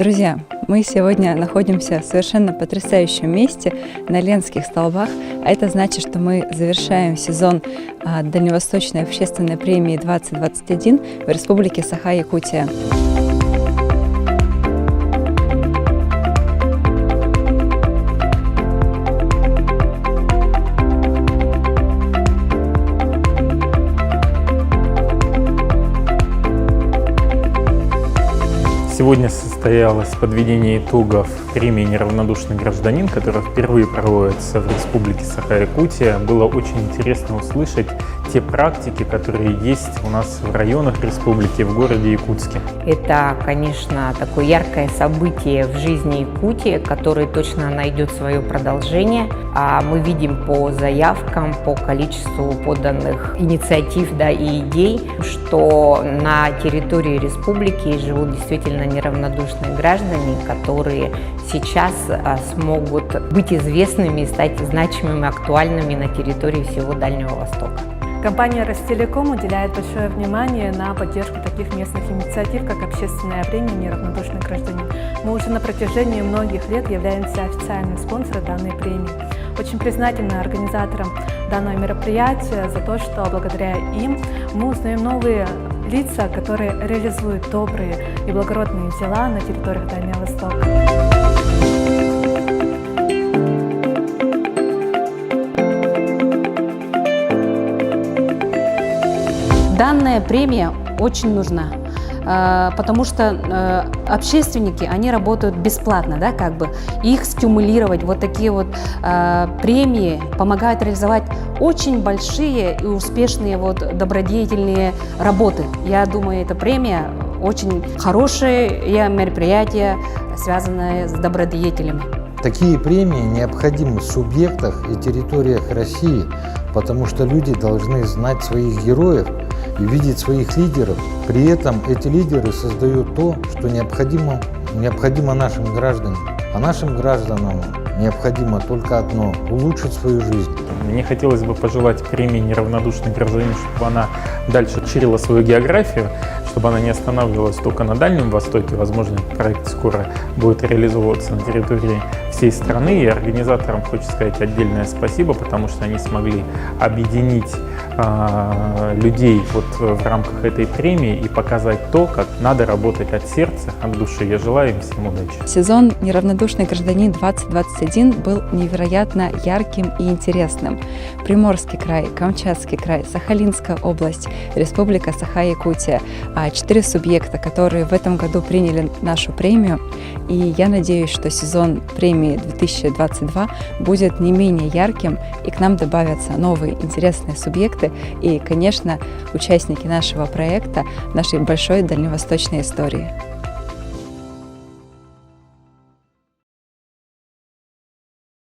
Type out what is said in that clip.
Друзья, мы сегодня находимся в совершенно потрясающем месте на Ленских столбах, а это значит, что мы завершаем сезон Дальневосточной общественной премии 2021 в Республике Саха-Якутия. Сегодня состоялось подведение итогов премии «Неравнодушный гражданин», которая впервые проводится в Республике Саха-Якутия. Было очень интересно услышать те практики, которые есть у нас в районах республики, в городе Якутске. Это, конечно, такое яркое событие в жизни Якутии, которое точно найдет свое продолжение. Мы видим по заявкам, по количеству поданных инициатив и идей, что на территории республики живут действительно неравнодушные граждане, которые сейчас смогут быть известными и стать значимыми, актуальными на территории всего Дальнего Востока. Компания «Ростелеком» уделяет большое внимание на поддержку таких местных инициатив, как общественная премия «Неравнодушный гражданин». Мы уже на протяжении многих лет являемся официальным спонсором данной премии. Очень признательны организаторам данного мероприятия за то, что благодаря им мы узнаем новые лица, которые реализуют добрые и благородные дела на территориях Дальнего Востока. Данная премия очень нужна, потому что общественники, они работают бесплатно, их стимулировать, вот такие вот премии помогают реализовать очень большие и успешные добродетельные работы. Я думаю, эта премия очень хорошее мероприятие, связанное с добродетелями. Такие премии необходимы в субъектах и территориях России, потому что люди должны знать своих героев и видеть своих лидеров. При этом эти лидеры создают то, что необходимо нашим гражданам. А нашим гражданам необходимо только одно – улучшить свою жизнь. Мне хотелось бы пожелать премии «Неравнодушный гражданин», чтобы она дальше ширила свою географию, чтобы она не останавливалась только на Дальнем Востоке. Возможно, этот проект скоро будет реализовываться на территории всей страны. И организаторам хочется сказать отдельное спасибо, потому что они смогли объединить людей в рамках этой премии и показать то, как надо работать от сердца, от души. Я желаю им всем удачи. Сезон «Неравнодушный гражданин 2021» был невероятно ярким и интересным. Приморский край, Камчатский край, Сахалинская область, Республика Саха-Якутия. 4 субъекта, которые в этом году приняли нашу премию. И я надеюсь, что сезон премии 2022 будет не менее ярким, и к нам добавятся новые интересные субъекты и, конечно, участники нашего проекта, нашей большой дальневосточной истории.